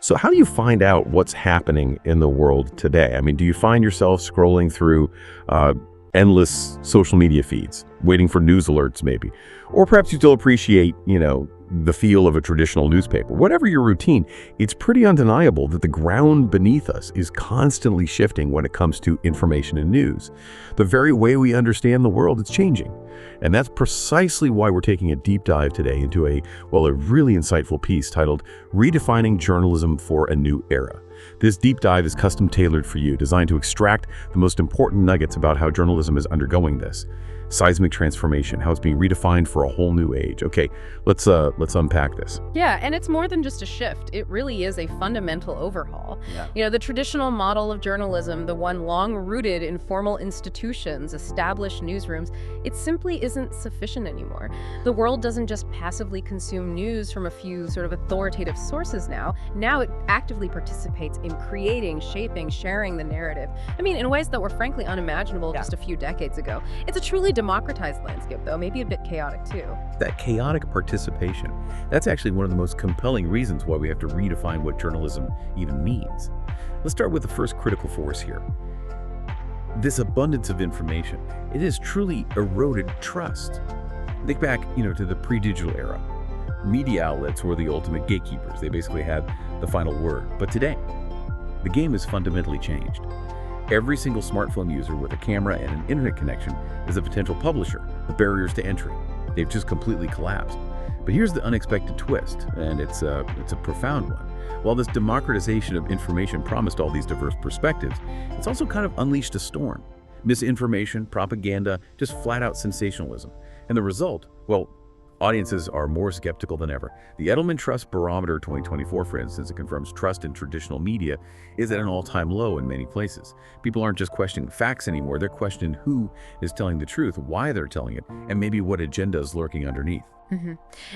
So how do you find out what's happening in the world today? I mean, do you find yourself scrolling through endless social media feeds, waiting for news alerts maybe? Or perhaps you still appreciate, the feel of a traditional newspaper. Whatever your routine, it's pretty undeniable that the ground beneath us is constantly shifting when it comes to information and news. The very way we understand the world is changing. And that's precisely why we're taking a deep dive today into a really insightful piece titled Redefining Journalism for a New Era. This deep dive is custom tailored for you, designed to extract the most important nuggets about how journalism is undergoing this seismic transformation, how it's being redefined for a whole new age. Okay, let's unpack this. Yeah, and it's more than just a shift. It really is a fundamental overhaul. Yeah. The traditional model of journalism, the one long rooted in formal institutions, established newsrooms, it simply isn't sufficient anymore. The world doesn't just passively consume news from a few sort of authoritative sources now. Now it actively participates in creating, shaping, sharing the narrative. I mean, in ways that were frankly unimaginable just a few decades ago. It's a truly democratized landscape, though, maybe a bit chaotic too. That chaotic participation, that's actually one of the most compelling reasons why we have to redefine what journalism even means. Let's start with the first critical force here. This abundance of information, it has truly eroded trust. Think back, to the pre-digital era. Media outlets were the ultimate gatekeepers. They basically had the final word. But today, the game has fundamentally changed. Every single smartphone user with a camera and an internet connection is a potential publisher. The barriers to entry, they've just completely collapsed. But here's the unexpected twist, and it's a profound one. While this democratization of information promised all these diverse perspectives, it's also kind of unleashed a storm. Misinformation, propaganda, just flat-out sensationalism. And the result, audiences are more skeptical than ever. The Edelman Trust Barometer 2024, for instance, it confirms trust in traditional media is at an all-time low in many places. People aren't just questioning facts anymore, they're questioning who is telling the truth, why they're telling it, and maybe what agenda is lurking underneath.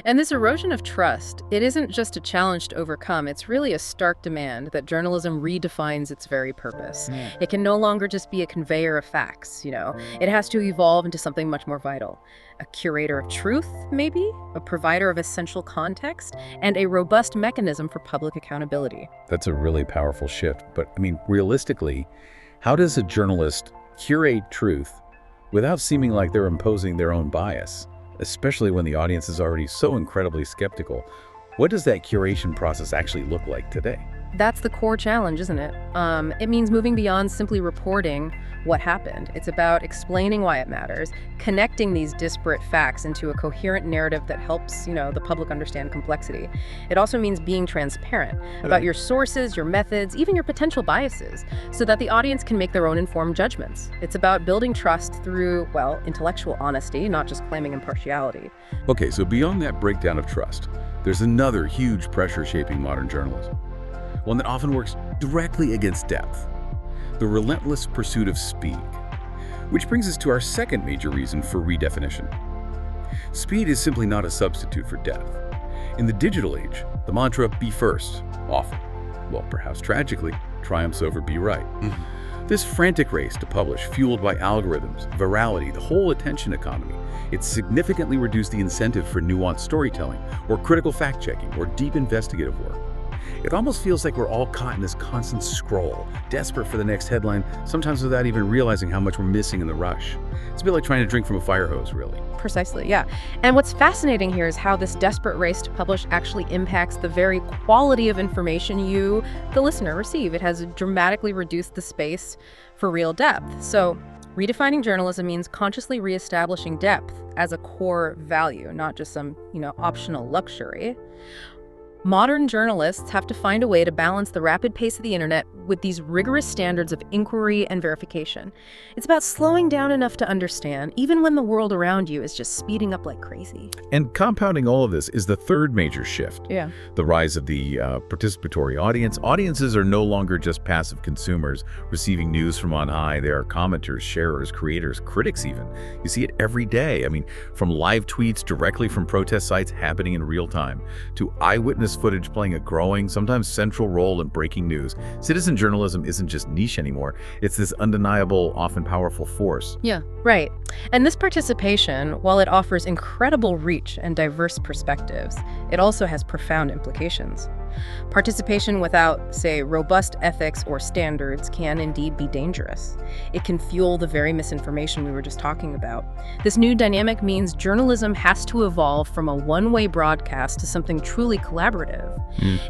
And this erosion of trust, it isn't just a challenge to overcome, it's really a stark demand that journalism redefines its very purpose. It can no longer just be a conveyor of facts, It has to evolve into something much more vital. A curator of truth, maybe? A provider of essential context? And a robust mechanism for public accountability. That's a really powerful shift. But, realistically, how does a journalist curate truth without seeming like they're imposing their own bias? Especially when the audience is already so incredibly skeptical. What does that curation process actually look like today? That's the core challenge, isn't it? It means moving beyond simply reporting what happened. It's about explaining why it matters, connecting these disparate facts into a coherent narrative that helps, the public understand complexity. It also means being transparent about your sources, your methods, even your potential biases, so that the audience can make their own informed judgments. It's about building trust through, intellectual honesty, not just claiming impartiality. Okay, so beyond that breakdown of trust, there's another huge pressure shaping modern journalism. One that often works directly against depth, the relentless pursuit of speed. Which brings us to our second major reason for redefinition. Speed is simply not a substitute for depth. In the digital age, the mantra, be first, often, perhaps tragically, triumphs over be right. This frantic race to publish, fueled by algorithms, virality, the whole attention economy, it's significantly reduced the incentive for nuanced storytelling, or critical fact-checking, or deep investigative work. It almost feels like we're all caught in this constant scroll, desperate for the next headline, sometimes without even realizing how much we're missing in the rush. It's a bit like trying to drink from a fire hose, really. Precisely, yeah. And what's fascinating here is how this desperate race to publish actually impacts the very quality of information you, the listener, receive. It has dramatically reduced the space for real depth. So, redefining journalism means consciously reestablishing depth as a core value, not just some, optional luxury. Modern journalists have to find a way to balance the rapid pace of the internet with these rigorous standards of inquiry and verification. It's about slowing down enough to understand, even when the world around you is just speeding up like crazy. And compounding all of this is the third major shift. Yeah. The rise of the participatory audience. Audiences are no longer just passive consumers receiving news from on high. They are commenters, sharers, creators, critics even. You see it every day. From live tweets directly from protest sites happening in real time, to eyewitness footage playing a growing, sometimes central role in breaking news. Citizen journalism isn't just niche anymore. It's this undeniable, often powerful force. Yeah, right. And this participation, while it offers incredible reach and diverse perspectives, it also has profound implications. Participation without, say, robust ethics or standards can indeed be dangerous. It can fuel the very misinformation we were just talking about. This new dynamic means journalism has to evolve from a one-way broadcast to something truly collaborative.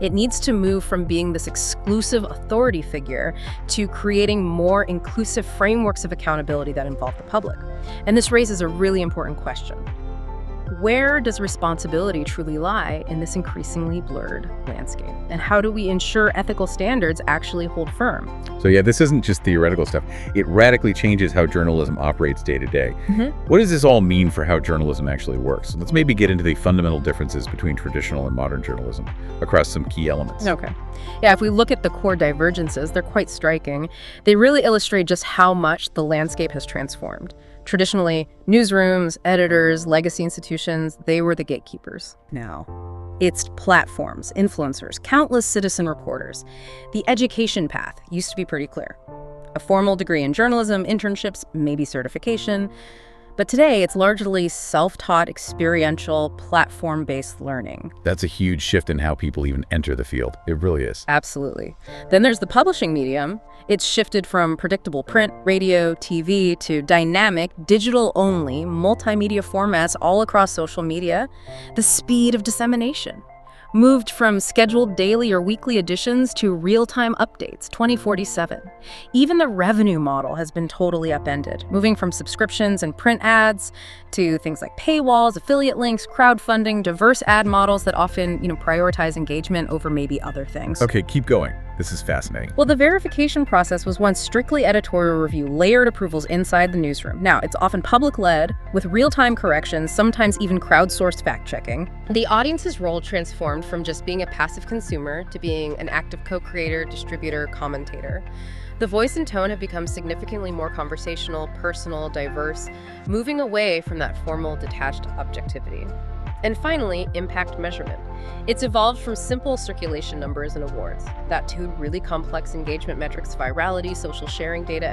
It needs to move from being this exclusive authority figure to creating more inclusive frameworks of accountability that involve the public. And this raises a really important question. Where does responsibility truly lie in this increasingly blurred landscape? And how do we ensure ethical standards actually hold firm? So yeah, this isn't just theoretical stuff. It radically changes how journalism operates day to day. What does this all mean for how journalism actually works? Let's maybe get into the fundamental differences between traditional and modern journalism across some key elements. Okay. Yeah, if we look at the core divergences, they're quite striking. They really illustrate just how much the landscape has transformed. Traditionally, newsrooms, editors, legacy institutions, they were the gatekeepers. Now, it's platforms, influencers, countless citizen reporters. The education path used to be pretty clear. A formal degree in journalism, internships, maybe certification. But today, it's largely self-taught, experiential, platform-based learning. That's a huge shift in how people even enter the field. It really is. Absolutely. Then there's the publishing medium. It's shifted from predictable print, radio, TV to dynamic, digital-only, multimedia formats all across social media. The speed of dissemination moved from scheduled daily or weekly editions to real-time updates 24/7. Even the revenue model has been totally upended, moving from subscriptions and print ads to things like paywalls, affiliate links, crowdfunding, diverse ad models that often, prioritize engagement over maybe other things. Okay, keep going. This is fascinating. Well, the verification process was once strictly editorial review, layered approvals inside the newsroom. Now, it's often public-led, with real-time corrections, sometimes even crowdsourced fact-checking. The audience's role transformed from just being a passive consumer to being an active co-creator, distributor, commentator. The voice and tone have become significantly more conversational, personal, diverse, moving away from that formal, detached objectivity. And finally, impact measurement. It's evolved from simple circulation numbers and awards, that to really complex engagement metrics, virality, social sharing data.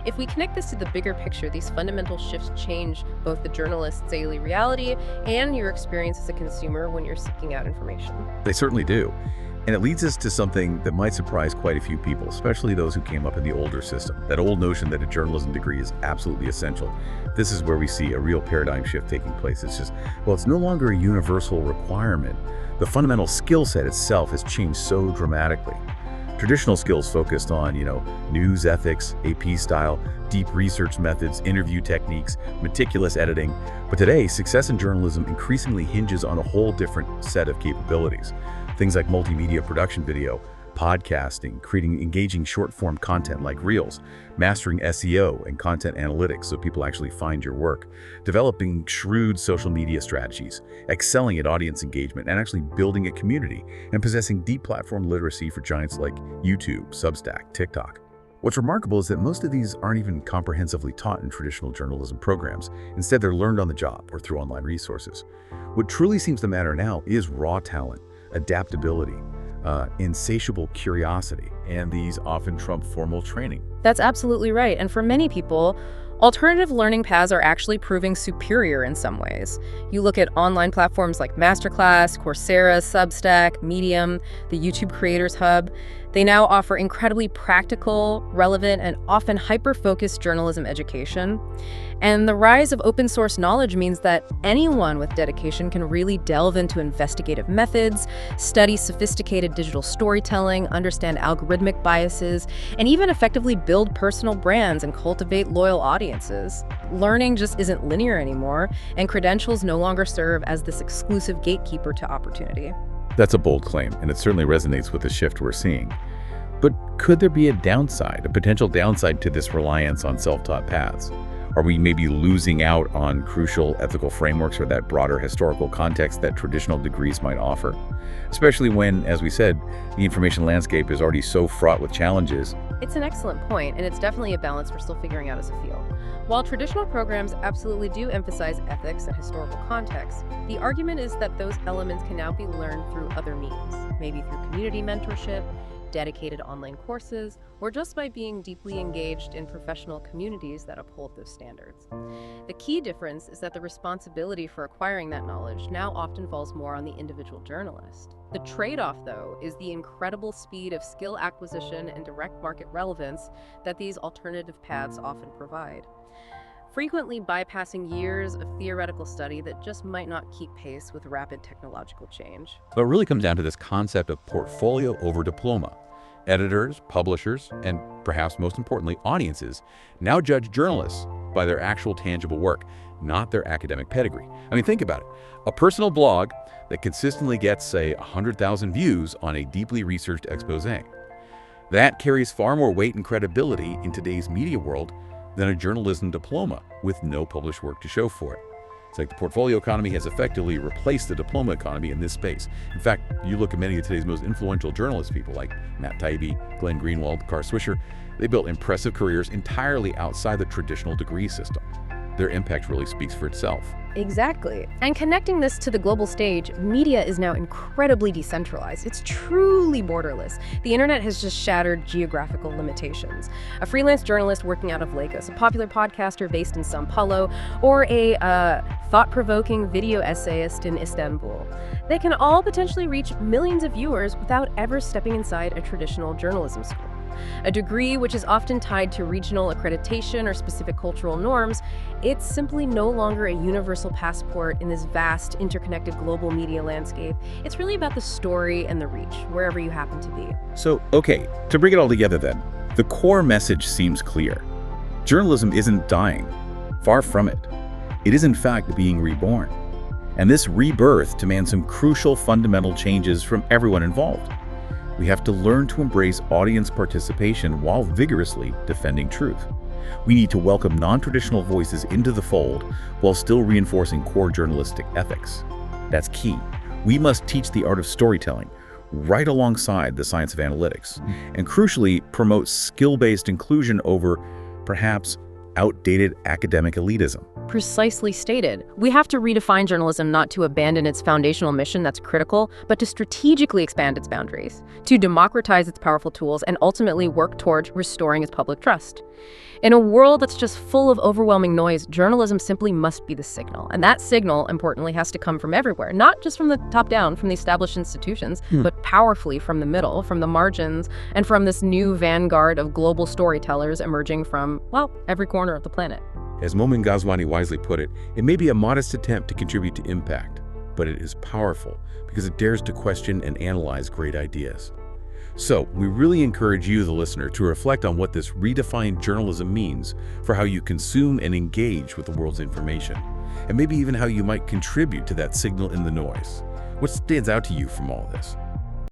If we connect this to the bigger picture, these fundamental shifts change both the journalist's daily reality and your experience as a consumer when you're seeking out information. They certainly do. And it leads us to something that might surprise quite a few people, especially those who came up in the older system. That old notion that a journalism degree is absolutely essential. This is where we see a real paradigm shift taking place. It's no longer a universal requirement. The fundamental skill set itself has changed so dramatically. Traditional skills focused on, news ethics, AP style, deep research methods, interview techniques, meticulous editing. But today, success in journalism increasingly hinges on a whole different set of capabilities. Things like multimedia production video, podcasting, creating engaging short-form content like Reels, mastering SEO and content analytics so people actually find your work, developing shrewd social media strategies, excelling at audience engagement, and actually building a community, and possessing deep platform literacy for giants like YouTube, Substack, TikTok. What's remarkable is that most of these aren't even comprehensively taught in traditional journalism programs. Instead, they're learned on the job or through online resources. What truly seems to matter now is raw talent, adaptability, insatiable curiosity, and these often trump formal training. That's absolutely right. And for many people, alternative learning paths are actually proving superior in some ways. You look at online platforms like Masterclass, Coursera, Substack, Medium, the YouTube Creators Hub. They now offer incredibly practical, relevant, and often hyper-focused journalism education. And the rise of open source knowledge means that anyone with dedication can really delve into investigative methods, study sophisticated digital storytelling, understand algorithmic biases, and even effectively build personal brands and cultivate loyal audiences. Learning just isn't linear anymore, and credentials no longer serve as this exclusive gatekeeper to opportunity. That's a bold claim, and it certainly resonates with the shift we're seeing. But could there be a potential downside to this reliance on self-taught paths? Are we maybe losing out on crucial ethical frameworks or that broader historical context that traditional degrees might offer? Especially when, as we said, the information landscape is already so fraught with challenges. It's an excellent point, and it's definitely a balance we're still figuring out as a field. While traditional programs absolutely do emphasize ethics and historical context, the argument is that those elements can now be learned through other means, maybe through community mentorship, dedicated online courses, or just by being deeply engaged in professional communities that uphold those standards. The key difference is that the responsibility for acquiring that knowledge now often falls more on the individual journalist. The trade-off, though, is the incredible speed of skill acquisition and direct market relevance that these alternative paths often provide, frequently bypassing years of theoretical study that just might not keep pace with rapid technological change. But it really comes down to this concept of portfolio over diploma. Editors, publishers, and perhaps most importantly, audiences now judge journalists by their actual tangible work, not their academic pedigree. I mean, think about it. A personal blog that consistently gets, say, 100,000 views on a deeply researched expose. That carries far more weight and credibility in today's media world than a journalism diploma with no published work to show for it. It's like the portfolio economy has effectively replaced the diploma economy in this space. In fact, you look at many of today's most influential journalist people like Matt Taibbi, Glenn Greenwald, Carr Swisher. They built impressive careers entirely outside the traditional degree system. Their impact really speaks for itself. Exactly. And connecting this to the global stage, media is now incredibly decentralized. It's truly borderless. The internet has just shattered geographical limitations. A freelance journalist working out of Lagos, a popular podcaster based in São Paulo, or a thought-provoking video essayist in Istanbul. They can all potentially reach millions of viewers without ever stepping inside a traditional journalism school. A degree which is often tied to regional accreditation or specific cultural norms, it's simply no longer a universal passport in this vast, interconnected global media landscape. It's really about the story and the reach, wherever you happen to be. So, okay, to bring it all together then, the core message seems clear. Journalism isn't dying. Far from it. It is in fact being reborn. And this rebirth demands some crucial fundamental changes from everyone involved. We have to learn to embrace audience participation while vigorously defending truth. We need to welcome non-traditional voices into the fold while still reinforcing core journalistic ethics. That's key. We must teach the art of storytelling right alongside the science of analytics, and crucially promote skill-based inclusion over, perhaps, outdated academic elitism. Precisely stated. We have to redefine journalism not to abandon its foundational mission that's critical, but to strategically expand its boundaries, to democratize its powerful tools, and ultimately work toward restoring its public trust. In a world that's just full of overwhelming noise, journalism simply must be the signal. And that signal, importantly, has to come from everywhere, not just from the top down, from the established institutions, but powerfully from the middle, from the margins, and from this new vanguard of global storytellers emerging from, well, every corner of the planet. As Momin Ghazwani wisely put it, it may be a modest attempt to contribute to impact, but it is powerful because it dares to question and analyze great ideas. So, we really encourage you, the listener, to reflect on what this redefined journalism means for how you consume and engage with the world's information, and maybe even how you might contribute to that signal in the noise. What stands out to you from all this?